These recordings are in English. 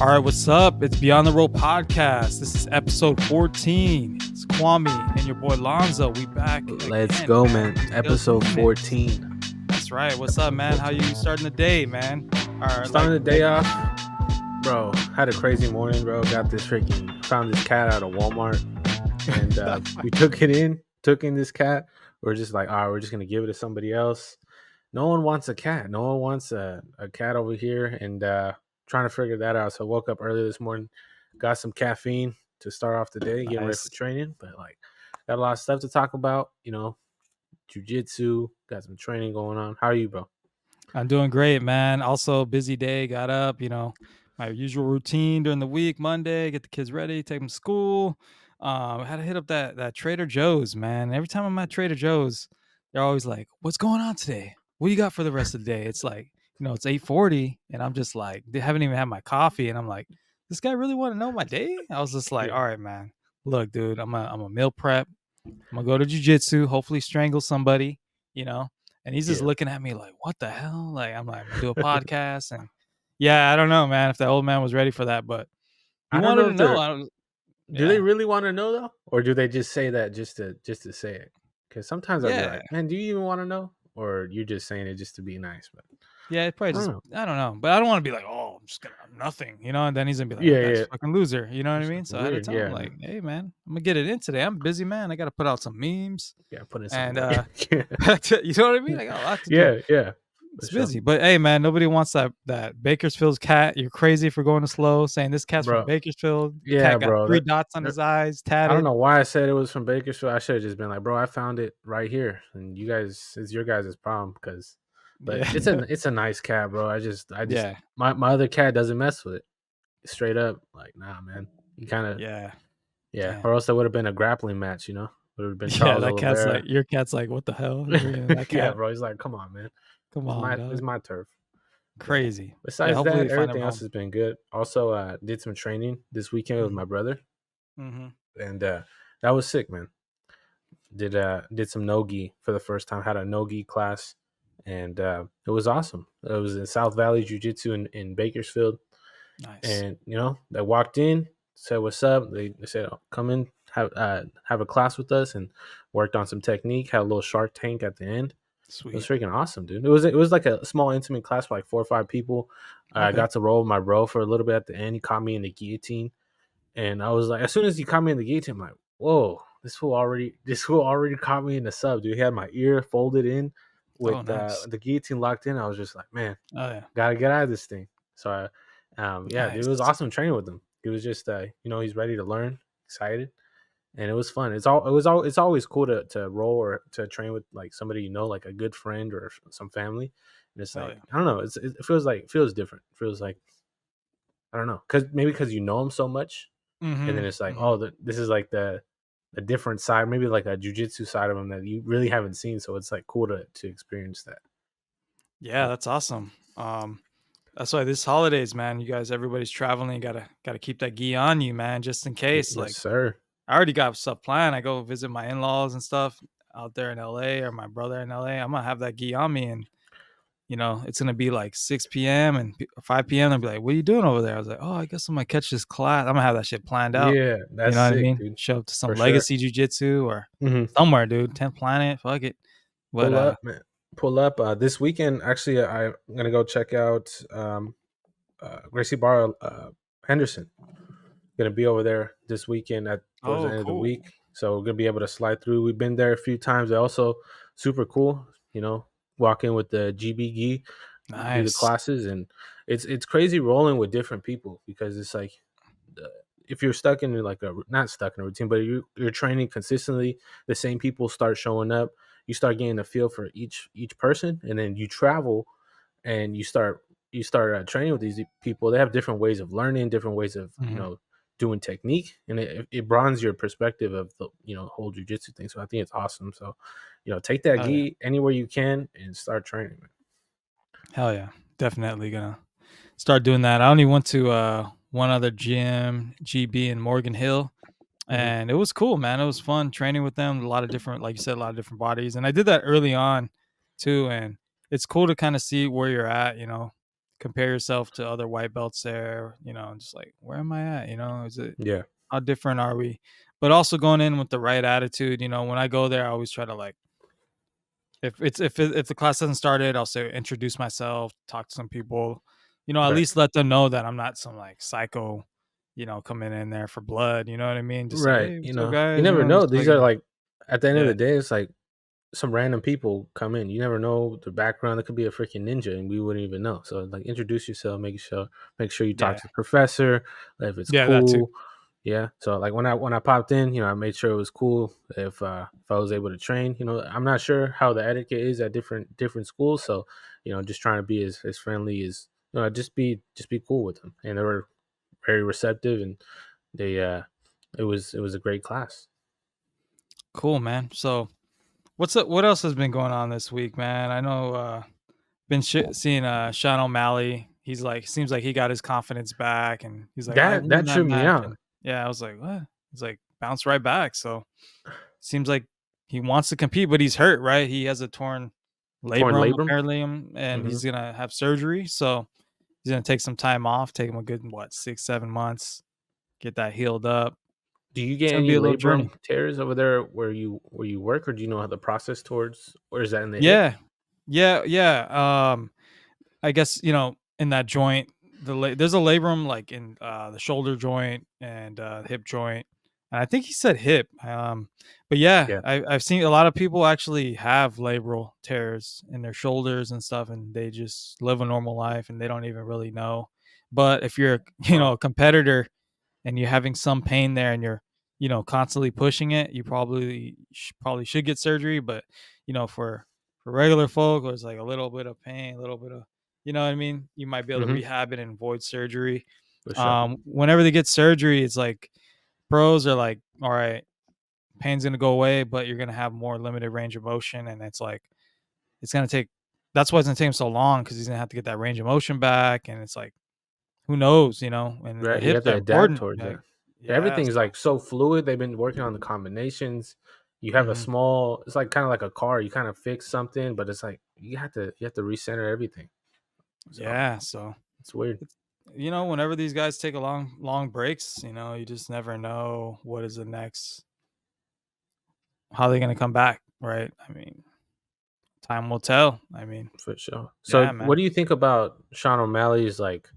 All right, what's up? It's Beyond the Road podcast. This is episode 14. It's Kwame and your boy Lonzo. We back Let's again, go, man. man. Still Episode doing it. 14. That's right. What's up, man? How you starting the day, man? Starting the day off, bro. Had a crazy morning, bro. Got this found this cat out of Walmart, and we took in this cat. We're just like, all right, we're just gonna give it to somebody else. No one wants a cat. No one wants a cat over here, and trying to figure that out. So I woke up early this morning, got some caffeine to start off the day, getting ready for training. But like, got a lot of stuff to talk about. You know, jiu-jitsu, got some training going on. How are you, bro? I'm doing great, man. Also, busy day. Got up, my usual routine during the week. Monday, get the kids ready, take them to school. I had to hit up that Trader Joe's, man. Every time I'm at Trader Joe's, they're always like, "What's going on today? What do you got for the rest of the day?" It's like, it's 8:40, and I'm just like, they haven't even had my coffee, and I'm like, this guy really want to know my day? I was just like, Yeah. all right, man. Look, dude, I'm a meal prep. I'm gonna go to jiu-jitsu, hopefully strangle somebody, you know. And he's just Yeah. looking at me like, what the hell? Like, I'm like, I'm gonna do a podcast. And yeah, I don't know, man, if the old man was ready for that, but he I don't wanted know to if know. do they Yeah. really want to know though, or do they just say that just to say it? Because sometimes I'd be Yeah. like, man, do you even want to know, or you're just saying it just to be nice? But Yeah, it probably I don't just, know. I don't know. But I don't want to be like, oh, I'm just gonna have nothing, And then he's gonna be like, Yeah, that guy's yeah. a fucking loser. You know what I It's mean? fucking So I had to weird. tell him, Yeah, like, hey, man, I'm gonna get it in today. I'm a busy man. I gotta put out some memes. yeah. Put in some And work. Yeah, you know what I mean? I got a lot to do. yeah, yeah. For It's sure, busy, but hey, man, nobody wants that Bakersfield's cat. You're crazy for going to slow, saying this cat's from bro. Bakersfield. Yeah, Cat got bro. 3 dots on his eyes, I don't tatted. know why I said it was from Bakersfield. I should have just been like, bro, I found it right here, and you guys, it's your guys' problem because. But Yeah, it's a nice cat, bro. I just yeah, my other cat doesn't mess with it. Straight up, like, nah, man. You kind of. yeah. Yeah, Damn. or else there would have been a grappling match, you know? Would have been Yeah, Charles that cat's like, Oliveira. your cat's like, what the hell? You're bringing in that Yeah, cat? bro. He's like, come on, man. Come It's on, it's dog. my turf. But Crazy. Yeah, besides hopefully that, you find a everything else home. has been good. Also, did some training this weekend with Mhm, my brother, mhm. and that was sick, man. Did some no-gi for the first time. Had a no-gi class, and it was awesome. It was in South Valley Jiu Jitsu in Bakersfield. Nice. And they walked in, said what's up. They said, oh, come in, have a class with us, and worked on some technique. Had a little Shark Tank at the end. It was Sweet. freaking awesome, dude. It was like a small intimate class for like 4 or 5 people. I Okay. got to roll with my bro for a little bit at the end. He caught me in the guillotine, and I was like, as soon as he caught me in the guillotine, I'm like, whoa, this fool already caught me in the sub, dude. He had my ear folded in Oh, with nice. the guillotine locked in. I was just like, man, Oh, yeah. gotta get out of this thing. So yeah, dude, it was Nice. awesome training with him. He was just he's ready to learn, excited, and it was fun. It's always cool to roll or to train with like somebody, like a good friend or some family. And it's Hell like, yeah. I don't know, it feels different. It feels like, I don't know, because you know them so much, and then Mhm, it's like, mhm. oh, this is like the different side, maybe like a jujitsu side of them that you really haven't seen. So it's like cool to experience that. Yeah, But that's awesome. That's why this holidays, man, you guys, everybody's traveling. You gotta keep that gi on you, man, just in case. yes, Like, sir. I already got stuff planned. I go visit my in-laws and stuff out there in LA, or my brother in LA. I'm gonna have that gi on me, and it's gonna be like 6 p.m. and 5 p.m. I'll be like, "What are you doing over there?" I was like, "Oh, I guess I'm gonna catch this class." I'm gonna have that shit planned out. Yeah, You that's know what I sick, mean? dude. Show up to some For sure. legacy jujitsu or Hmm. somewhere, dude. 10th Planet, fuck it. But Pull up, man. Pull up. This weekend, actually, I'm gonna go check out Gracie Barra Henderson. Gonna be over there this weekend towards the oh, end of the cool, week, so we're gonna be able to slide through. We've been there a few times. They're also super cool. Walk in with the GB gi, do the nice. classes, and it's crazy rolling with different people because it's like uh, if you're stuck in like a not stuck in a routine, but you're training consistently, the same people start showing up. You start getting a feel for each person, and then you travel and you start training with these people. They have different ways of learning, different ways of Mhm. doing technique, and it broadens your perspective of the whole jujitsu thing. So I think it's awesome. So take that Hell yeah, gi anywhere you can and start training, man. hell yeah. Definitely gonna start doing that. I only went to one other gym, GB in Morgan Hill, Hmm. and it was cool, man. It was fun training with them. A lot of different, like you said, a lot of different bodies, and I did that early on too. And it's cool to kind of see where you're at, compare yourself to other white belts there, and just like, where am I at? Is it Yeah. how different are we? But also going in with the right attitude. When I go there, I always try to like if the class hasn't started, I'll say introduce myself, talk to some people, at Right. least let them know that I'm not some like psycho, coming in there for blood. You know what I mean? Just say, Right. hey, You what's up, know, you guys? never know. Just These like, are like at the end of yeah, the day, it's like some random people come in. You never know the background. It could be a freaking ninja, and we wouldn't even know. So, like, introduce yourself. Make sure you talk yeah, to the professor if it's yeah, that too. cool. Yeah. So, like when I popped in, I made sure it was cool. If I was able to train, I'm not sure how the etiquette is at different schools. So, just trying to be as friendly as just be cool with them. And they were very receptive, and it was a great class. Cool, man. So what's up? What else has been going on this week, man? I know been seeing Sean O'Malley. He's like seems like he got his confidence back, and he's like, I That won that tripped me match, out. and yeah, I was like, what? He's like bounced right back. So seems like he wants to compete, but he's hurt, right? He has a torn Torn labrum labrum. apparently, and Hmm. he's gonna have surgery. So he's gonna take some time off, take him a good 6-7 months, get that healed up. Do you It's get gonna be any a little journey. labrum tears over there where you work, or do you know how the process towards, or is that in the hip? Yeah, yeah, yeah. I guess, in that joint, there's a labrum like in the shoulder joint and hip joint. And I think he said hip. But yeah, Yeah. I've seen a lot of people actually have labral tears in their shoulders and stuff, and they just live a normal life and they don't even really know. But if you're, Wow. a competitor and you're having some pain there and you're constantly pushing it, you probably should get surgery. But for regular folk, or it's like a little bit of pain, a little bit of, you know what I mean, you might be able to Hmm. rehab it and avoid surgery. For sure. Whenever they get surgery, it's like pros are like, all right, pain's gonna go away, but you're gonna have more limited range of motion, and it's like it's gonna take that's why it's gonna take him so long, because he's gonna have to get that range of motion back. And it's like, who knows, and the Right. You hips have are to adapt important, towards like, that. yeah, Everything is so like so fluid. They've been working on the combinations. You have a mhm. small. It's like kind of like a car. You kind of fix something, but it's like you have to recenter everything. So Yeah, so it's weird. it's whenever these guys take a long breaks, you just never know what is the next how they're gonna come back, right? I mean, time will tell. I mean, For sure. So, yeah, what man. do you think about Sean O'Malley's like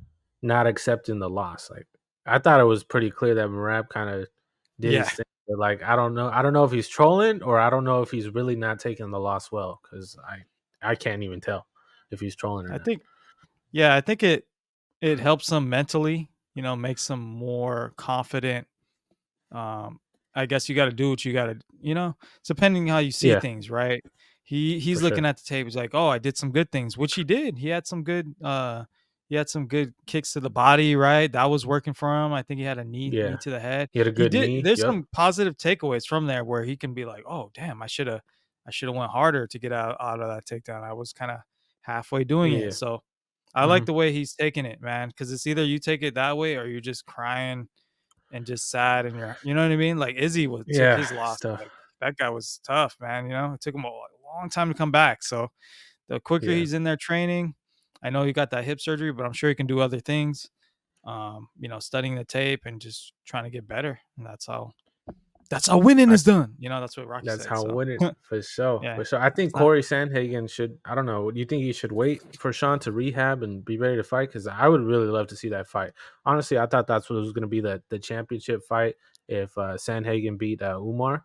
not accepting the loss? Like, I thought it was pretty clear that Marab kind of did Yeah, his thing. But like, I don't know. I don't know if he's trolling or I don't know if he's really not taking the loss well because I can't even tell if he's trolling or I not. think yeah, I think it helps them mentally, makes them more confident. Um, I guess you gotta do what you gotta, it's depending how you see Yeah, things, right? for He's looking sure. at the tape, he's like, "Oh, I did some good things," which he did. He had some good kicks to the body, right? That was working for him. I think he had a knee Yeah, to the head. he had a He good did knee. There's Yep. some positive takeaways from there where he can be like, "Oh, damn, I shoulda went harder to get out of that takedown. I was kinda halfway doing it." Yeah. So, I Hmm. like the way he's taking it, man, because it's either you take it that way or you're just crying and just sad, and you know what I mean? Like Izzy took Yeah, his loss, stuff. like that guy was tough, man. It took him a long time to come back. So the quicker Yeah. he's in there training, I know he got that hip surgery, but I'm sure he can do other things. Studying the tape and just trying to get better. And that's how winning I is done. That's what Rocky That's said. how So would it for sure, yeah, for sure. I think it's not. Corey Sandhagen should. I don't know. Do you think he should wait for Sean to rehab and be ready to fight? Because I would really love to see that fight. Honestly, I thought that's what was going to be the championship fight if Sandhagen beat Umar,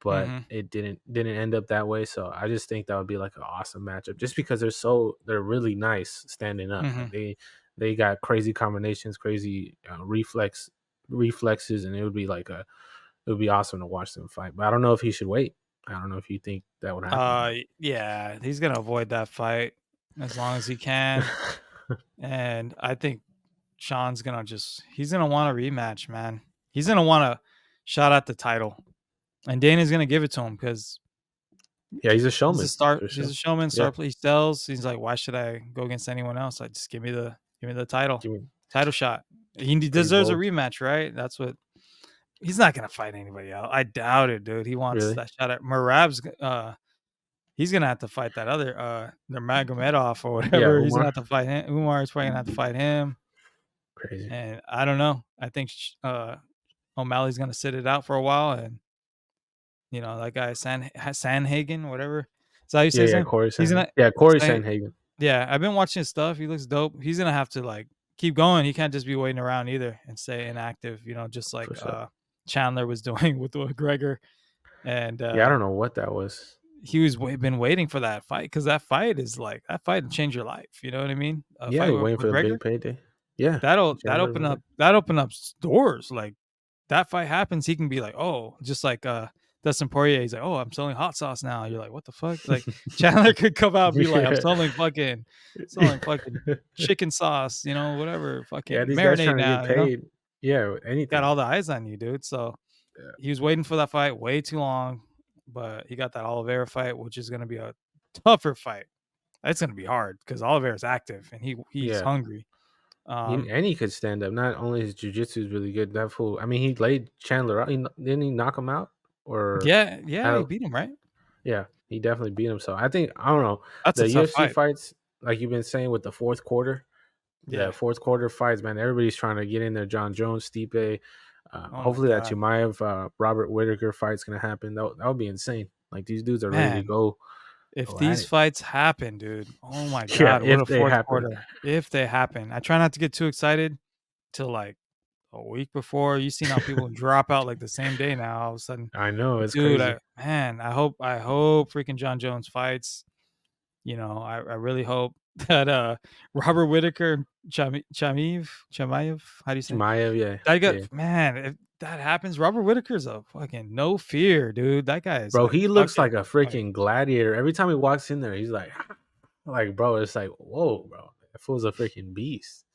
but Hmm. it didn't end up that way. So I just think that would be like an awesome matchup, just because they're really nice standing up. Hmm. Like they got crazy combinations, crazy reflexes, and it would be awesome to watch them fight. But I don't know if he should wait. I don't know if you think that would happen or Yeah, he's gonna avoid that fight as long as he can. not. And I think he's gonna want a rematch, man. He's gonna want a shot at the title, and Dana's gonna give it to him because Yeah, he's a he's a showman star. for He's sure. a showman. Yeah, He sells. He's like, why should I go against anyone else? I just give me the give me title shot. He pretty deserves a bold. rematch, right? That's what he's not gonna fight anybody else. I doubt it, dude. He wants Really? that shot at Marab's. he's gonna have to fight that other Nurmagomedov or Yeah, whatever. He's gonna Umar. have to fight him. Umar is probably gonna have to fight him. Crazy. And I don't know. I think O'Malley's gonna sit it out for a while, and that guy Sanhagen, whatever. Is that how you say Yeah, his yeah, name? Corey He's Sandhagen. gonna Yeah, Corey say, Sandhagen yeah. I've been watching his stuff. He looks dope. He's gonna have to like keep going. He can't just be waiting around either and stay inactive. Just like for sure. Chandler was doing with McGregor, and Yeah, I don't know what that was. he was been waiting for that fight because that fight will change your life. You know what I mean? A Yeah, fight you with waiting for the McGregor big payday. Yeah, that Chandler open McGregor. up doors. Like that fight happens, he can be like, oh, just like Dustin Poirier. He's like, oh, I'm selling hot sauce now. You're like, what the fuck? Like Chandler could come out and be like, I'm Yeah. selling fucking chicken sauce, whatever, Yeah, fucking these guys marinade trying to get now. paid. Yeah, with Got anything. all the eyes on you, dude. So Yeah. he was waiting for that fight way too long, but he got that Oliveira fight, which is gonna be a tougher fight. It's gonna be hard because Oliveira's active and he's Yeah. hungry. Um, And he could stand up. Not only his jiu-jitsu is really good, that fool. I mean, he laid Chandler out. Didn't he knock him out? Or yeah, yeah, he how? beat him, right? Yeah, he definitely beat him. So I think I don't know That's a the tough UFC fight. fights, like you've been saying with the fourth quarter. The Yeah. fourth quarter fights, man. Everybody's trying to get in there. John Jones, Stipe. Oh my Hopefully that god, Chimaev, Robert Whitaker fight's gonna happen. That would be insane. Like these dudes are ready to man! If go at these it. fights happen, dude, oh my Yeah, god, what if a they fourth happen. quarter! If they happen, I try not to get too excited till like a week before. You seen how people drop out like the same day now. All of a sudden, I know but it's dude, crazy. I hope freaking John Jones fights. I really hope that Robert Whitaker, Chamaev, how do you say it? Chimaev, yeah, I got yeah. man, if that happens, Robert Whitaker's a fucking no fear, dude. That guy is Bro, like, he "Fuck looks it." like a Like, freaking gladiator. Every time he walks in there, he's like, bro, it's like, whoa, bro, that fool's a freaking beast.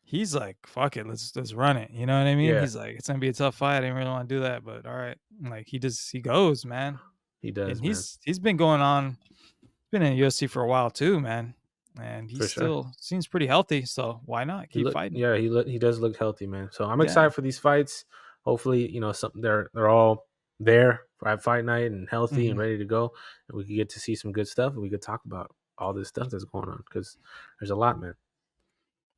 he's like, "Fuck it, let's run it." You know what I mean? Yeah, He's like, "It's gonna be a tough fight. I didn't really wanna do that, but alright." Like, he goes, man. he And does, man, he's been going on been in UFC for a while too, man. And he for sure. still seems pretty healthy, so why not keep fighting? He does look healthy, man. So I'm Yeah. excited for these fights. Hopefully, something they're all there at fight night and healthy and Mhm. ready to go, and we could get to see some good stuff, and we could talk about all this stuff that's going on because there's a lot, man.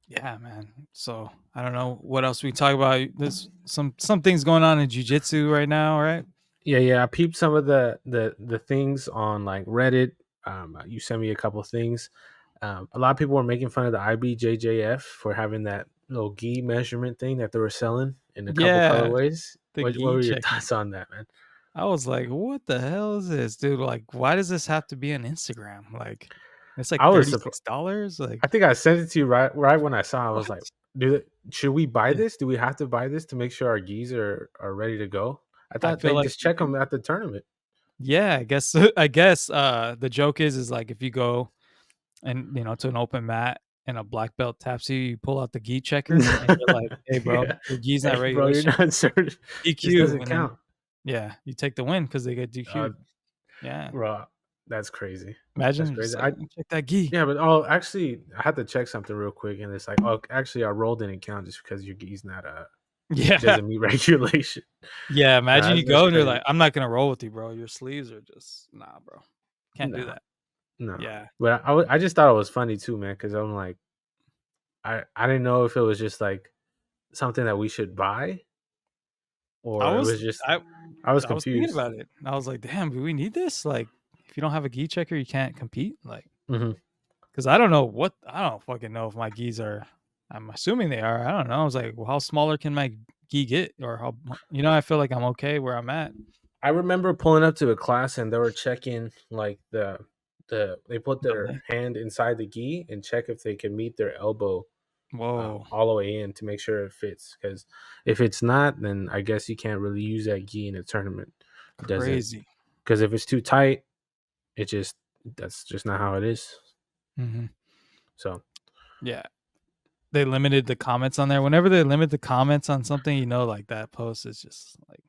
Yeah, man. So, I don't know what else we can talk about. There's some things going on in jiu-jitsu right now, right? Yeah, yeah. I peeped some of the things on like Reddit. You sent me a couple things. A lot of people were making fun of the IBJJF for having that little gi measurement thing that they were selling in a couple Yeah, colorways. the What gi were your checker. thoughts on that, man? I was like, "What the hell is this, dude? Like, why does this have to be on Instagram?" Like, it's like I was surprised. $36? Like, I think I sent it to you right when I saw. I was like, what? should we buy Yeah. this? Do we have to buy this to make sure our gis are ready to go? I I thought feel they like just you check could them at the tournament. yeah, I guess I guess, the joke is like if you go and, to an open mat and a black belt taps you, you pull out the gi checker and you're like, "Hey, bro, Yeah. your gi's not Hey, bro, you're regulation, not certain. This DQ," doesn't and then count. yeah, you take the win because they get Uh, DQ'd. Yeah. bro, that's crazy. That's Imagine crazy. just like, "Check that gi." Yeah, but actually, I had to check something real quick, and it's like, oh, actually, our roll didn't count just because your gi's not Yeah. doesn't meet regulation. Yeah, No, imagine you that's go and you're crazy. like, "I'm not gonna roll with you, bro. Your sleeves are just nah, bro. Can't do No, that." no. Yeah. But I just thought it was funny too, man, because I'm like, I didn't know if it was just like something that we should buy I or it was was just I I was I was thinking confused. about it. I was like, "Damn, do we need this? Like, if you don't have a gi checker, you can't compete?" Like, Hmm. 'cause I don't fucking know if my gis are I'm assuming they are. I don't know. I was like, "Well, how smaller can my gi get?" Or how I feel like I'm okay where I'm at. I remember pulling up to a class and they were checking like they put The their length. hand inside the gi and check if they can meet their elbow Whoa, all the way in to make sure it fits. Because if it's not, then I guess you can't really use that gi in a tournament. It doesn't crazy. because if it's too tight, it just that's just not how it is. Mhm. So Yeah. They limited the comments on there. Whenever they limit the comments on something, like that post is just like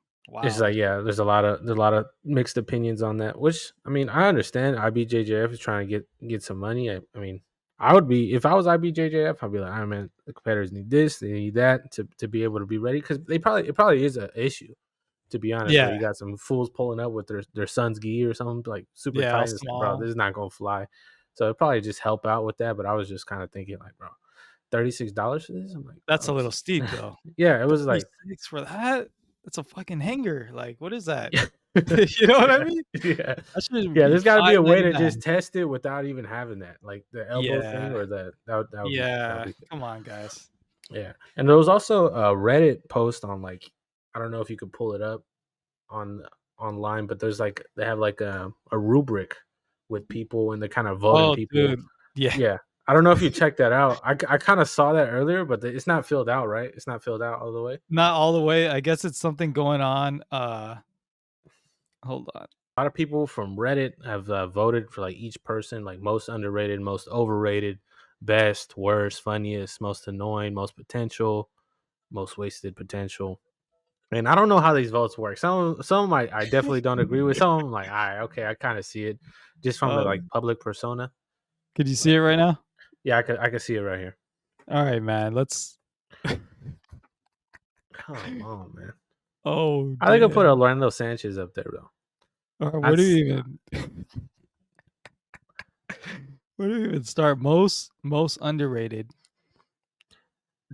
it's like wild. yeah, there's a lot of mixed opinions on that. Which I mean, I understand IBJJF is trying to get some money. I mean, I would be if I was IBJJF, I'd be like, "I man, the competitors need this, they need that to be able to be ready because it probably is an issue To be honest, bro, Yeah, you got some fools pulling up with their son's gi or something like super yeah, all tight. And it's like, bro, small. this is not gonna fly. So it probably just help out with that. But I was just kind of thinking like, bro, $36 for this? I'm like, That's a bro, little steep though. yeah, it was like 36 for that? That's a fucking hanger. Like, what is that? yeah. You know what I Yeah, mean? yeah. That should Yeah, be there's gotta be a way to 5.99. just test it without even having that, like, the elbow thing Yeah, or that would yeah. be good. Come on, guys. Yeah, and there was also a Reddit post on, like I don't know if you could pull it up on online, but there's, like they have, like, a rubric with people, and they're kinda voting Oh, people. dude. Yeah. Yeah. I don't know if you checked that out. I kinda saw that earlier, but it's not filled out, right? It's not filled out all the way? Not all the way. I guess it's something going on. Hold on. A lot of people from Reddit have voted for like each person, like most underrated, most overrated, best, worst, funniest, most annoying, most potential, most wasted potential. And I don't know how these votes work. Some of 'em I definitely don't agree with. Some of them like, all right, okay, I kind of see it just from the like Um, public persona. could you see But it right now? yeah, I could see it right here. All right, man. Let's Come on, man. Oh, I think I put damn. Orlando Sanchez up there though. Where do That's we even where do we even start? Most underrated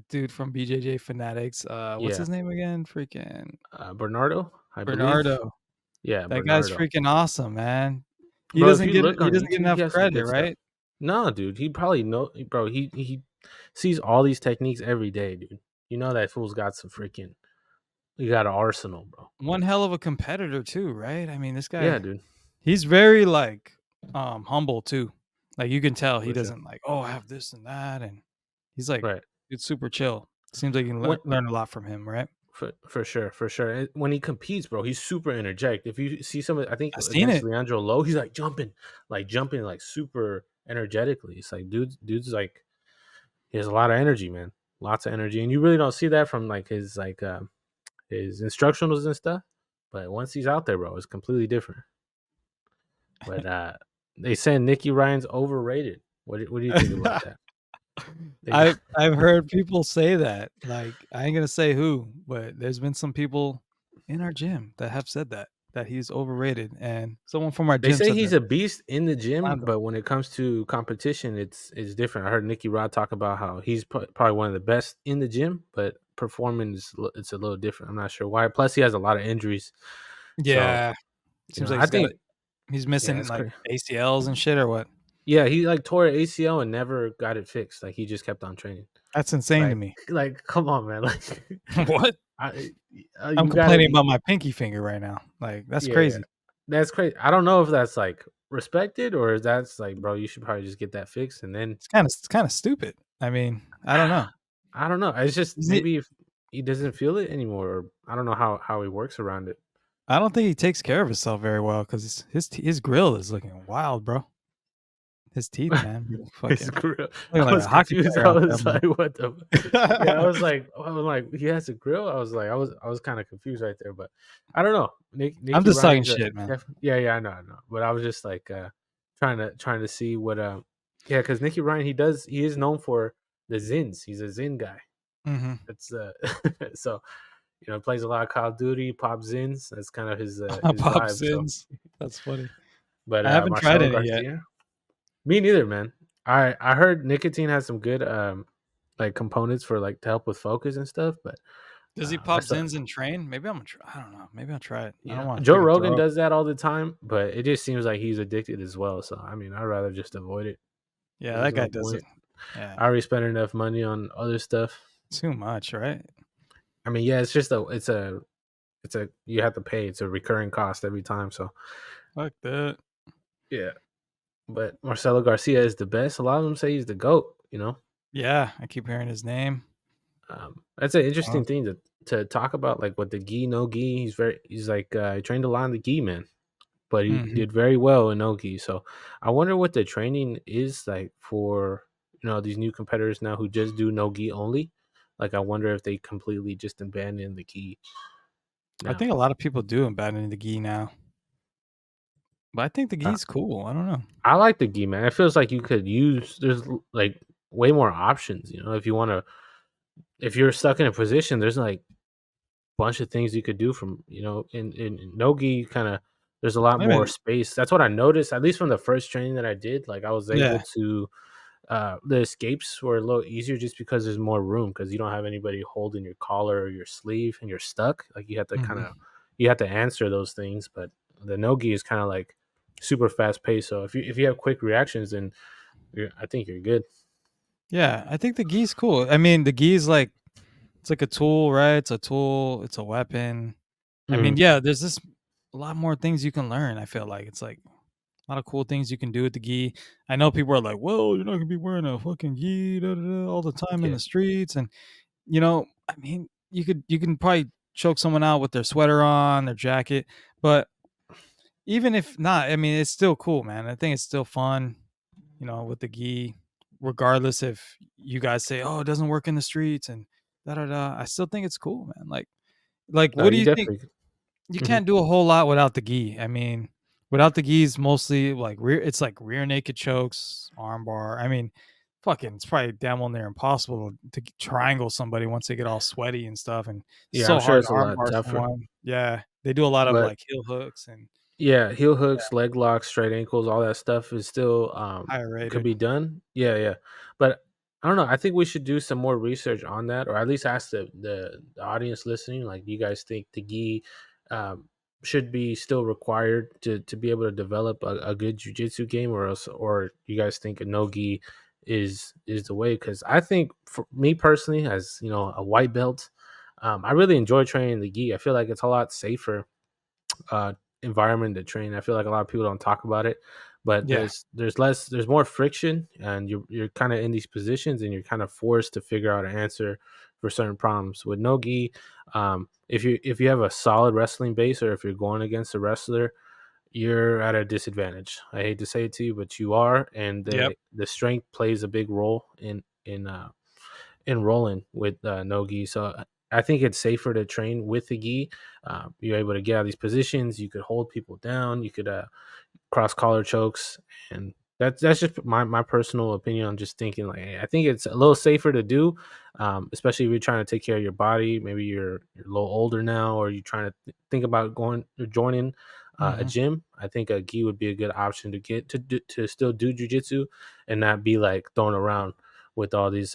dude from BJJ Fanatics. What's yeah, his name again? Freaking Bernardo, I believe. Bernardo. Yeah, That guy's Bernardo. freaking awesome, man. Bro, if you look He on doesn't get YouTube, he enough has some credit, good stuff. right? No, dude, he probably know, bro. He sees all these techniques every day, dude. You know that fool's got some freaking. He got an arsenal, bro. One hell of a competitor too, right? I mean, this Yeah, guy, dude, he's very like humble too. Like you can tell he for sure. doesn't like, oh, I have this and that, and he's like, Right. it's super chill. Seems like you can When learn a lot from him, right? for sure, for sure. And when he competes, bro, he's super energetic. If you see some, I think I've seen against it. Leandro Lowe, he's like jumping, like super energetically. It's like dude's like he has a lot of energy, man. Lots of energy, and you really don't see that from like his instructionals and stuff. But once he's out there, bro, it's completely different. But they say Nikki Ryan's overrated. What do you think about that? They got I've heard people say that. Like, I ain't gonna say who, but there's been some people in our gym that have said that he's overrated, and someone from our they gym say said he's that. a beast in the gym, Slammed him. but when it comes to competition, it's different. I heard Nikki Rod talk about how he's probably one of the best in the gym, but performing it's a little different. I'm not sure why. Plus, he has a lot of injuries, so Yeah, seems like I think he's yeah, missing it's like crazy. ACLs and shit or what? Yeah, he like tore an ACL and never got it fixed. Like he just kept on training. That's insane to Like me. like come on, man. Like What? I, I'm you gotta complaining be. about my pinky finger right now. Like, that's Yeah, yeah. crazy. That's crazy. I don't know if that's, like, respected or if that's like, "Bro, you should probably just get that fixed," and then It's kinda stupid. I mean, I don't know. I don't know. It's just Is it maybe if he doesn't feel it anymore, or I don't know how he works around it. I don't think he takes care of himself very well because his grill is looking wild, bro. His teeth, man, look His fucking grill. looking I like a was hockey confused. player I out there, was man. like, "What the" Yeah, I was like, "He has a grill?" I was kinda confused right there, but I don't know. I'm Nikki just talking Ryan's a shit, man. yeah, yeah, I know, but I was just, like, trying to see what, yeah, because Nikki Ryan, he is known for the zins. He's a zin guy. Mhm. It's, so, plays a lot of Call of Duty, pop zins. That's kind of his Pop vibe, so Sins. That's funny. but, I haven't tried Marcelo any yet. Garcia? Me neither, man. I heard nicotine has some good, like, components for, like, to help with focus and stuff, but, Does he I pop saw Zins and train? Maybe I'm gonna try I don't know. Maybe I'll try it. I don't yeah, wanna Joe freaking Rogan throw up. does that all the time, but it just seems like he's addicted as well, so, I mean, I'd rather just avoid it. Yeah, There's that guy no does it. point. Yeah. I already spent enough money on other stuff. Too much, right? I mean, yeah, it's a you have to pay. It's a recurring cost every time, so Fuck that. yeah. But Marcelo Garcia is the best. A lot of them say he's the GOAT. Yeah, I keep hearing his name. That's an Uh, interesting thing to talk about, like with the gi, no gi. He's like he trained a lot in the gi, man. But he mhm. did very well in no gi. So I wonder what the training is like for these new competitors now who just do no gi only. Like I wonder if they completely just abandon the gi I now. think a lot of people do abandon the gi now, but I think the Uh, gi's cool. I don't know. I like the gi, man. It feels like you could use like way more options. If you want to, if you're stuck in a position, there's like bunch of things you could do from, in nogi kind of, there's a lot I more mean, space. That's what I noticed, at least from the first training that I did. Like I was able yeah. to, the escapes were a little easier just because there's more room because you don't have anybody holding your collar or your sleeve and you're stuck. Like you have to kind of, Mhm. you have to answer those things. But the nogi is kind of like super fast paced. So if you have quick reactions, then I think you're good. Yeah, I think the gi's cool. I mean, the gi's like it's like a tool, right? It's a tool, it's a weapon. I Mhm. mean, yeah, there's just a lot more things you can learn, I feel like. It's like a lot of cool things you can do with the gi. I know people are like, "Well, you're not gonna be wearing a fucking gi da, da, da, all the time in Yeah. the streets," and, I mean, you can probably choke someone out with their sweater on, their jacket, but even if not, I mean, it's still cool, man. I think it's still fun, with the gi, regardless if you guys say, "Oh, it doesn't work in the streets," and da da da. I still think it's cool, man. Like, No, what do you you think? definitely. You Mhm. can't do a whole lot without the gi. I mean, without the gis, mostly like it's like rear naked chokes, armbar. I mean, fucking, it's probably damn well near impossible to triangle somebody once they get all sweaty and stuff, and Yeah, I'm so sure hard it's to a lot armbar tougher. someone. Yeah, they do a lot of But like heel hooks and yeah, heel hooks, leg locks, straight ankles, all that stuff is still higher could rated. be done. Yeah, yeah. But I don't know. I think we should do some more research on that, or at least ask the audience listening. Like, do you guys think the gi um, should be still required to be able to develop a good jujitsu game, or else, or you guys think a no gi is the way? Because I think for me personally, as you know, a white belt, I really enjoy training the gi. I feel like it's a lot safer uh, environment to train. I feel like a lot of people don't talk about it, but Yeah. there's more friction, and you're kind of in these positions, and you're kind of forced to figure out an answer for certain problems. With no gi, if you have a solid wrestling base, or if you're going against a wrestler, you're at a disadvantage. I hate to say it to you, but you are, and Yep. the strength plays a big role in rolling with no gi. So I think it's safer to train with the gi. You're able to get out of these positions. You could hold people down. You could cross collar chokes, and that's just my personal opinion. I'm just thinking like, hey, I think it's a little safer to do, especially if you're trying to take care of your body. Maybe you're a little older now, or you're trying to think about going or joining a Mhm. gym. I think a gi would be a good option to get to still do jujitsu and not be like thrown around with all these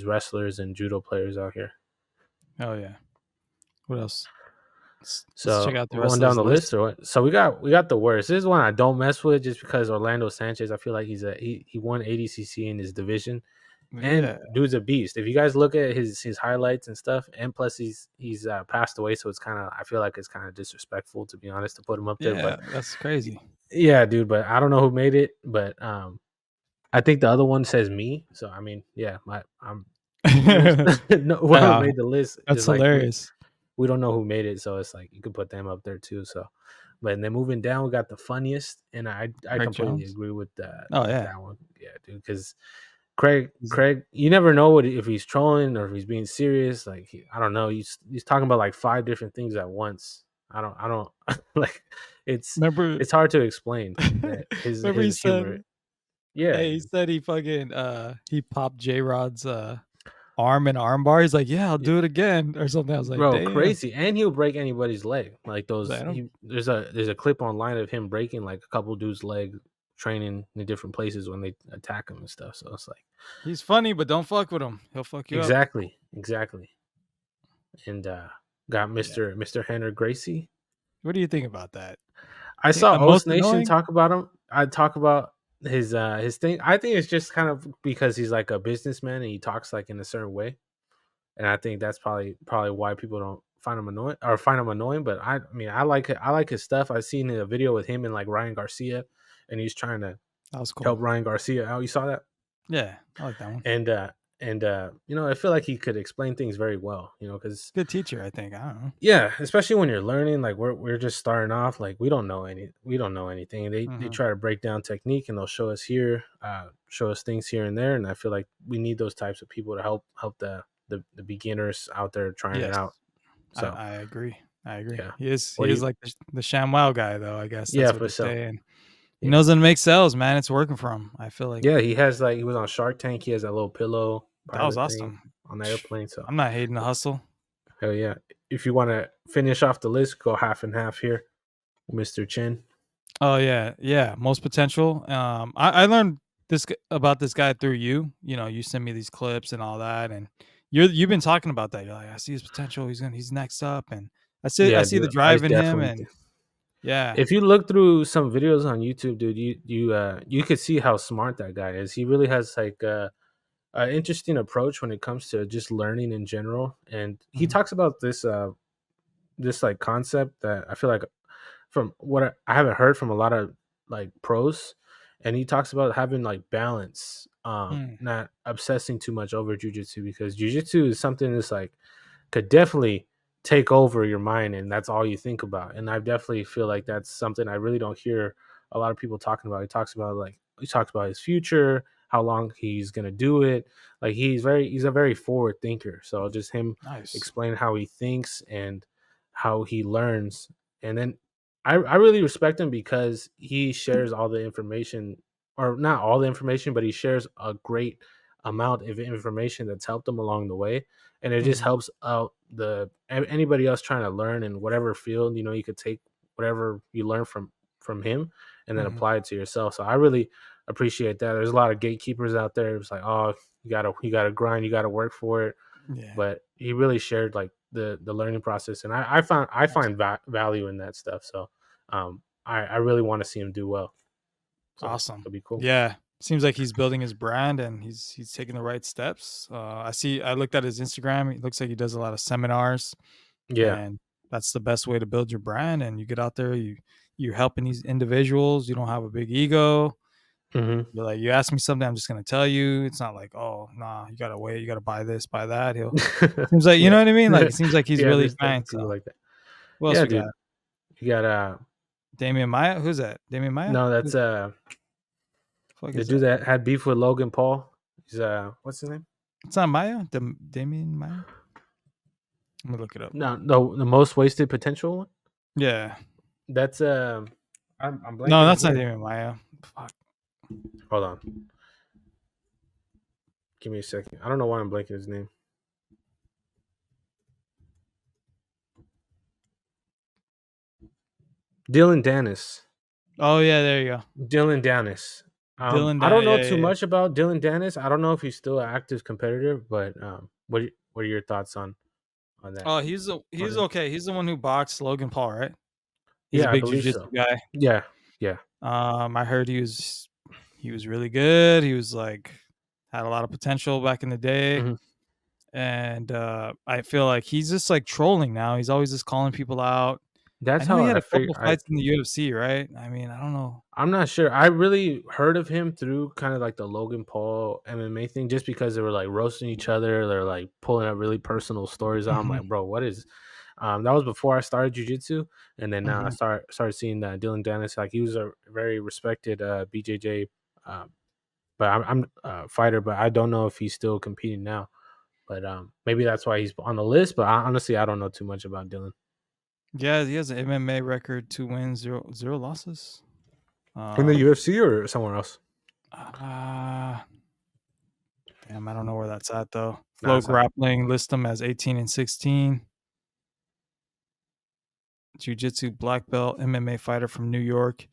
wrestlers and judo players out here. Oh yeah. What else? Let's check So out the we're rest going of down this the list, list. or what? So we got the worst. This is one I don't mess with just because Orlando Sanchez. I feel like he won ADCC in his division, and Yeah. dude's a beast. If you guys look at his highlights and stuff, and plus he's passed away, so it's kind of, I feel like it's kind of disrespectful, to be honest, to put him up there. Yeah, But that's crazy. yeah, dude. But I don't know who made it, but I think the other one says me. So I mean, yeah, I'm most no, whoever Wow, made the list that's is like hilarious. we don't know who made it, so it's like you could put them up there too. So, but then moving down, we got the funniest, and I Craig completely Jones? agree Oh, with yeah. that one. Yeah, dude, because Craig He's Craig, you never know if he's trolling or if he's being serious. Like I don't know, he's talking about like five different things at once. I don't like it's remember it's hard to explain that remember he his humor. said Yeah, yeah, he said he fucking, he popped J-Rod's, arm in armbar. He's like, "Yeah, I'll yeah, do it again," or something. I was like, bro, "Damn." crazy, and he'll break anybody's leg. Like He's like, those, "I don't." there's a clip online of him breaking like a couple dudes' leg training in different places when they attack him and stuff. So it's like He's funny, but don't fuck with him. He'll fuck you up. exactly. And got Yeah. Mr. Henry Gracie. What do you think about that? I saw Most Oast Nation annoying? talk about him. I talk about his thing. I think it's just kind of because he's like a businessman and he talks like in a certain way. And I think that's probably why people don't find him annoying. But I mean, I like his stuff. I've seen a video with him and like Ryan Garcia, and he's trying to That was cool. help Ryan Garcia out. You saw that? Yeah, I like that one. And I feel like he could explain things very well. Because Good teacher, I think. I don't know. yeah, especially when you're learning, like we're just starting off, like we don't know anything. They Mhm. try to break down technique and they'll show us things here and there, and I feel like we need those types of people to help the beginners out there trying it Yes. out. I So I agree. I agree. yeah, He what do is you? like the ShamWow guy, though, I guess Yeah, that's what for they sure. say, and he Yeah, knows how to make sales, man. It's working for him. I feel like yeah. He was on Shark Tank. He has that little pillow that was private thing awesome. on the airplane. So I'm not hating the hustle. hell yeah. if you want to finish off the list, go half and half here, Mr. Chin. Oh yeah, yeah. Most potential. I learned about this guy through you. You know, you send me these clips and all that, and you've been talking about that. You're like, I see his potential. He's next up, and I Yeah, see dude, the I drive in him, definitely and yeah. if you look through some videos on YouTube, dude, you could see how smart that guy is. He really has like an interesting approach when it comes to just learning in general, and he Mhm, talks about this like concept that I feel like from what I haven't heard from a lot of like pros, and he talks about having like balance, mm, not obsessing too much over jujitsu because jujitsu is something that's like could definitely take over your mind and that's all you think about. And I definitely feel like that's something I really don't hear a lot of people talking about. He talks about his future, how long he's gonna do it. Like he's a very forward thinker. So just him nice. explaining how he thinks and how he learns. And then I really respect him because he shares all the information, or not all the information, but he shares a great amount of information that's helped him along the way, and it just Mhm, helps out anybody else trying to learn in whatever field. You could take whatever you learn from him and then mhm. apply it to yourself. So I really appreciate that. There's a lot of gatekeepers out there. It's like, oh, you gotta grind, you gotta work for it. Yeah, But he really shared like the learning process, and I nice. find value in that stuff. So I really want to see him do well. So Awesome. it'll be cool. Yeah. Seems like he's building his brand and he's taking the right steps. I looked at his Instagram. It looks like he does a lot of seminars, Yeah. and that's the best way to build your brand. And you get out there, you're helping these individuals. You don't have a big ego. Hmm. You're like, you ask me something, I'm just gonna tell you. It's not like, oh nah, you gotta wait, you gotta buy this, buy that. He'll seems like, you Yeah. know what I mean? Like it seems like he's Yeah, really there's trying. definitely people So like that. who else Yeah, we got? dude. You got Damian Maya? Who's that? Damian Maya? no, Who that's the fuck the is dude that? that had beef with Logan Paul. He's what's his name? It's not Maya? Damian Maya? Let me look it up. No, no, the most wasted potential one. Yeah. That's I'm No, blanking his that's not name. Damian Maya. Fuck. Hold on, give me a second. I don't know why I'm blanking his name. Dylan Dennis. Oh yeah, there you go. Dylan Dennis. Dylan I don't Dan. know Yeah, too yeah, yeah. much about Dylan Dennis. I don't know if he's still an active competitor, but what are your thoughts on that Oh, on he's him? okay. He's the one who boxed Logan Paul, right? He's a Yeah, I big believe jujitsu so. guy. Yeah, yeah. I heard he was really good. He was like had a lot of potential back in the day. Hmm. And I feel like he's just like trolling now. He's always just calling people out. I That's know how he had I a figure. couple fights in the UFC, right? I mean, I don't know. I'm not sure. I really heard of him through kind of like the Logan Paul MMA thing, just because they were like roasting each other. They're like pulling up really personal stories. I'm Mhm, like, bro, what is? That was before I started jujitsu, and then now I mhm. started seeing Dylan Dennis. Like he was a very respected BJJ, uh, but I'm a fighter, but I don't know if he's still competing now. But maybe that's why he's on the list. But honestly, I don't know too much about Dylan Yeah, he has an MMA record, 2 wins, zero losses. in the Um, UFC or somewhere else. ah, damn, I don't know where that's at though. Nah, Flow it's all right. Grappling list him as 18 and 16. Jiu-Jitsu black belt, MMA fighter from New York.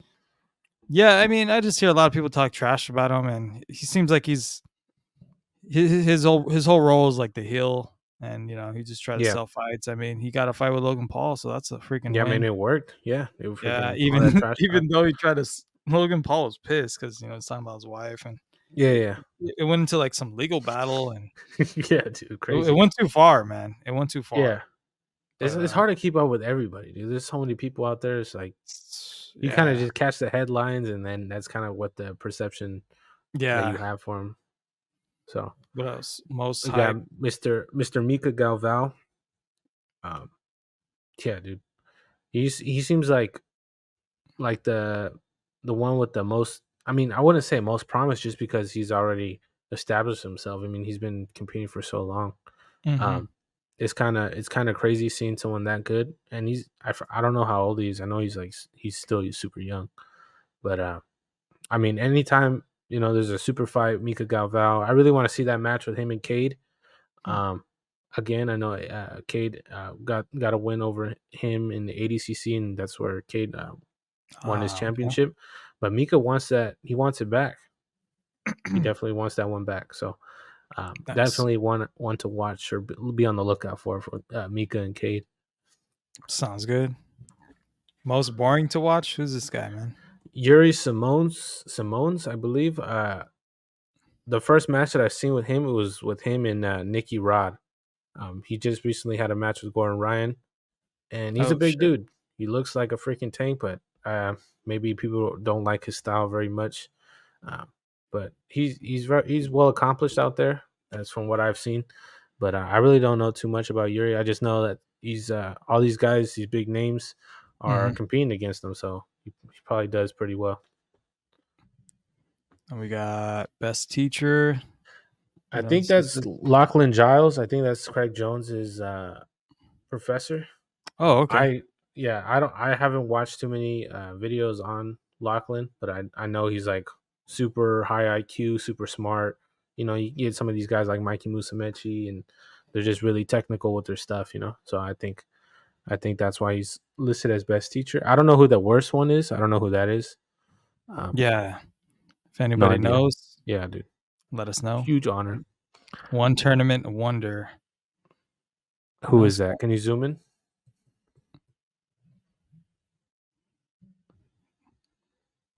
Yeah, I mean, I just hear a lot of people talk trash about him, and he seems like his whole role is like the heel, and he just try to Yeah, sell fights. I mean, he got a fight with Logan Paul, so that's a freaking yeah. I mean, win. it worked. Yeah, it was Yeah, freaking all that even trash talk. even though he tried to Logan Paul was pissed because he's talking about his wife, and Yeah, it, yeah. it went into like some legal battle, and Yeah, dude, it crazy. went too far, man. It went too Yeah, far. it's But it's hard to keep up with everybody, dude. There's so many people out there. It's like you kind of yeah, just catch the headlines, and then that's kind of what the perception that you yeah. have for him. So What else? Most we got hype. Mr. Mika Galval. Um, yeah, dude, he seems like the one with the most. I mean, I wouldn't say most promise, just because he's already established himself. I mean, he's been competing for so long. Mhm. Um, it's kind of crazy seeing someone that good, and I don't know how old he is. I know he's still super young, but I mean, anytime there's a super fight, Mika Galval, I really want to see that match with him and Cade. Hmm. Um, again. I know Cade got a win over him in the ADCC, and that's where Cade won his Okay. championship. But Mika wants that. He wants it back. He definitely wants that one back. So Nice. definitely one to watch or be on the lookout for Mika and Cade. Sounds good. Most boring to watch? Who's this guy, man? Yuri Simones, I believe. The first match that I've seen with him, it was with him and Nicky Rod. He just recently had a match with Gordon Ryan, and he's a Oh big shit. dude. He looks like a freaking tank, but maybe people don't like his style very much. Um, but he's well accomplished out there. That's from what I've seen. But I really don't know too much about Yuri. I just know that he's all these guys, these big names, are Mhm. competing against him. So he probably does pretty well. And we got best teacher. I What think else is that's this? Lachlan Giles. I think that's Craig Jones's professor. Oh, okay. I yeah, I haven't watched too many videos on Lachlan, but I know he's like super high IQ, super smart. You know, you get some of these guys like Mikey Musumeci, and they're just really technical with their stuff. You know, so I think that's why he's listed as best teacher. I don't know who the worst one is. I don't know who that is. Um, Yeah. If no anybody idea. knows, Yeah, dude, let us know. huge honor. One tournament wonder. Who No is spot. that? Can you zoom in?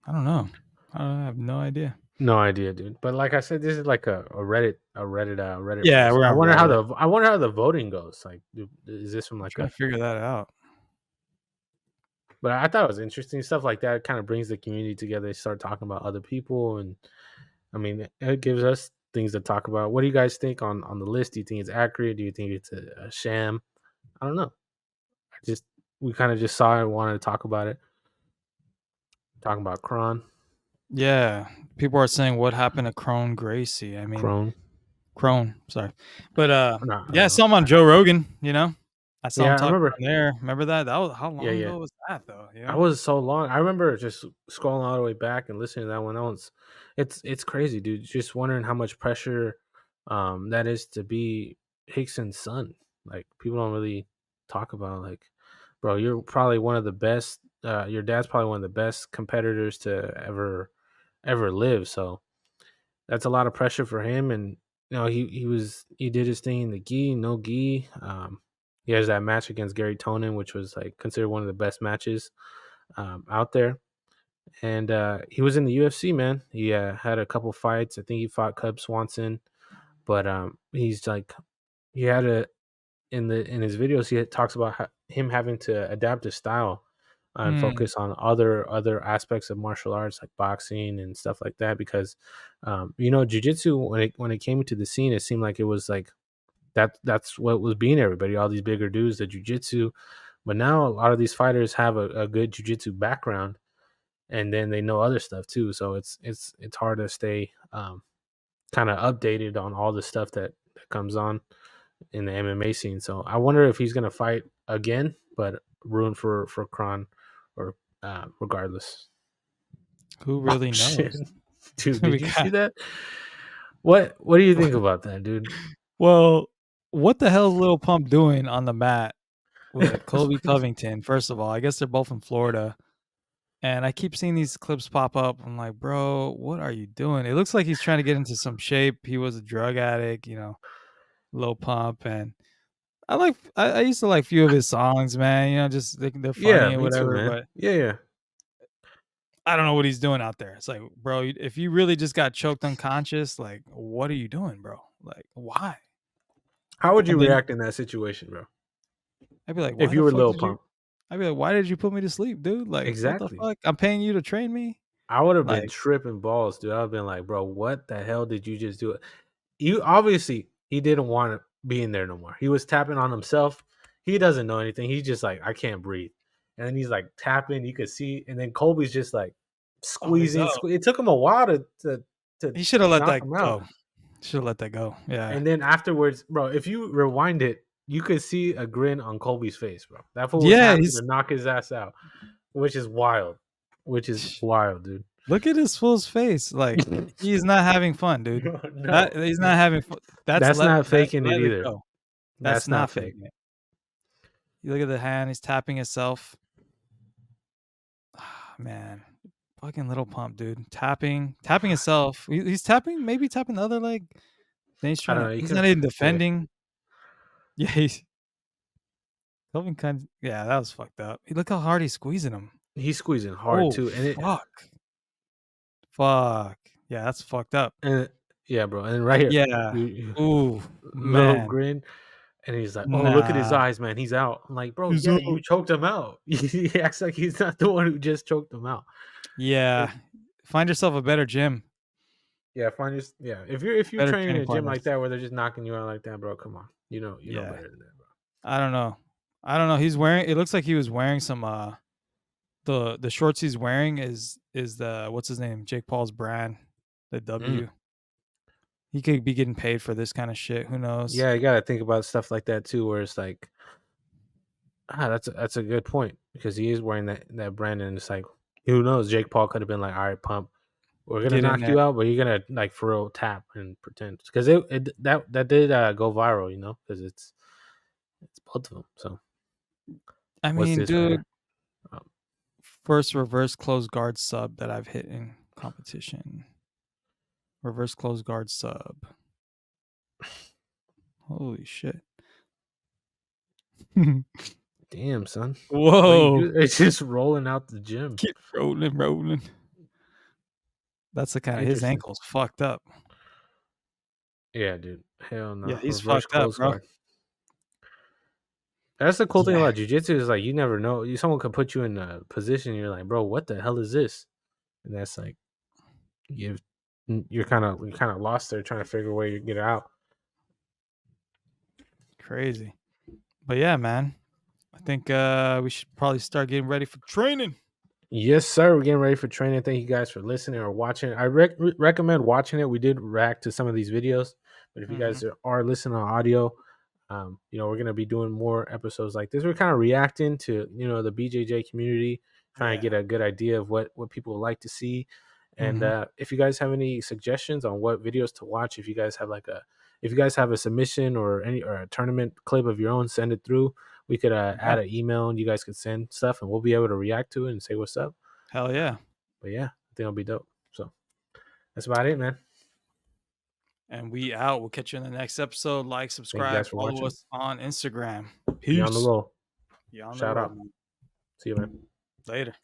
I don't know. I have no idea. No idea, dude. But like I said, this is like a Reddit Yeah, post. we're I on wonder how Reddit. the voting goes. Like, is this from I'm like trying a? to figure that out. But I thought it was interesting stuff like that. Kind of brings the community together. They start talking about other people, and I mean, it gives us things to talk about. What do you guys think on the list? Do you think it's accurate? Do you think it's a sham? I don't know. I just we kind of just saw it and wanted to talk about it. Talking about Yeah. People are saying what happened to Crone Gracie. I mean, Crone. Crone, sorry. But No, I yeah, I don't know. saw him on Joe Rogan, you know. I saw him Yeah, I talking remember. on there. Remember that? That was how Yeah, long yeah. ago was that though? You I know? was so long. I remember just scrolling all the way back and listening to that one. That one's it's crazy, dude. Just wondering how much pressure that is to be Hickson's son. Like people don't really talk about like, bro, you're probably one of the best your dad's probably one of the best competitors to ever live. So that's a lot of pressure for him, and he did his thing in the gi, no gi. He has that match against Gary Tonin, which was like considered one of the best matches out there. And he was in the UFC, man. He had a couple fights. I think he fought Cub Swanson, but he's like he had a in his videos he talks about him having to adapt his style and Mm, focus on other aspects of martial arts like boxing and stuff like that because jiu-jitsu when it came into the scene it seemed like it was like that's what was being everybody, all these bigger dudes, the jiu-jitsu. But now a lot of these fighters have a good jiu-jitsu background, and then they know other stuff too. So it's hard to stay kind of updated on all the stuff that comes on in the MMA scene. So I wonder if he's gonna fight again, but ruin for Kron or regardless. who Oh really shit, knows? dude! We Did you see got that? What do you think about that, dude? well, what the hell is Lil Pump doing on the mat with Colby Covington? First of all, I guess they're both in Florida. And I keep seeing these clips pop up. I'm like, bro, what are you doing? It looks like he's trying to get into some shape. He was a drug addict, you know, low pump. And I used to like few of his songs, man. You know, just they're Yeah, funny or me too, whatever. man. But Yeah, yeah. I don't know what he's doing out there. It's like, bro, if you really just got choked unconscious, like, what are you doing, bro? Like, why? How would you And then react in that situation, bro? I'd be like, If why you the were fuck Lil did you? Pump? I'd be like, why did you put me to sleep, dude? Like, what the Exactly. fuck? I'm paying you to train me. I would have been Like, tripping balls, dude. I would have been like, bro, what the hell did you just do? You obviously he didn't want to be in there no more. He was tapping on himself. He doesn't know anything. He's just like, I can't breathe. And then he's like tapping. You could see, and then Colby's just like oh, he's squeezing. up. It took him a while to He should have let knock that him out. go. Should have let that go. Yeah. And then afterwards, bro, if you rewind it, you could see a grin on Colby's face, bro. That fool was Yeah, happy to he's knock his ass out, which is wild. Which is wild, dude. look at his fool's face. Like he's not having fun, dude. No, That he's not no, having fun. That's that's not faking it let it either. go. That's That's not not fake. faking it. You look at the hand, he's tapping himself. Ah, man, fucking Little Pump, dude. Tapping himself. He's tapping, maybe tapping the other leg. Then I don't know. You he's can, not even yeah. defending. Yeah, he's Covington kind yeah, that was fucked up. Look how hard he's squeezing him. He's squeezing hard Oh, too, and it, fuck. Fuck. Yeah, that's fucked up. and yeah, bro. And right here, Yeah. you Ooh, little man. grin, and he's like, "Oh, look at his Nah. eyes, man. He's out." I'm like, "Bro, He's yeah, up. you choked him out." He acts like he's not the one who just choked him out. Yeah. Like, Find yourself a better gym, yeah, find your yeah. If you're better training in training a gym partners. like that where they're just knocking you out like that, bro, come on. You know Yeah. better than that, bro. I don't know. I don't know. He's wearing it looks like he was wearing some, the shorts he's wearing is the what's his name? Jake Paul's brand, the Mm. W. He could be getting paid for this kinda shit. Who knows? Yeah, you gotta think about stuff like that too, where it's like, that's a good point because he is wearing that brand, and it's like, who knows? Jake Paul could have been like, "All right, pump, we're gonna Get in knock there. you out, but you're gonna like for real tap and pretend," because that did go viral, because it's both of them. So I what's mean, this right dude, here? Um, first reverse close guard sub that I've hit in competition. Reverse close guard sub. Holy shit. Damn, son, what do you Whoa. do? It's just rolling out the gym. Keep rolling, rolling. That's the kinda his Interesting. ankle's fucked up. Yeah, dude. Hell Yeah, no. he's Reverse fucked up, close bro. guard. That's the cool thing Yeah, about jujitsu is like you never know. Someone could put you in a position. And you're like, bro, what the hell is this? And that's like you've you're kind of lost there trying to figure a way to get out. crazy. But yeah, man, I think, we should probably start getting ready for training. Yes, sir. We're getting ready for training. Thank you guys for listening or watching. I recommend watching it. We did react to some of these videos, but if you Mhm. guys are listening on audio, we're gonna be doing more episodes like this. We're kind of reacting to the BJJ community, trying to Yeah. get a good idea of what people would like to see. And Mhm. if you guys have any suggestions on what videos to watch, if you guys have a submission or a tournament clip of your own, send it through. We could Yeah. add an email and you guys could send stuff and we'll be able to react to it and say what's up. Hell yeah. But yeah, I think it'll be dope. So that's about it, man. And we out. We'll catch you in the next episode. Like, Thank you subscribe, guys for follow watching. us on Instagram. Be on the Peace. roll. You on the Shout road, out. man. See you, man. Later.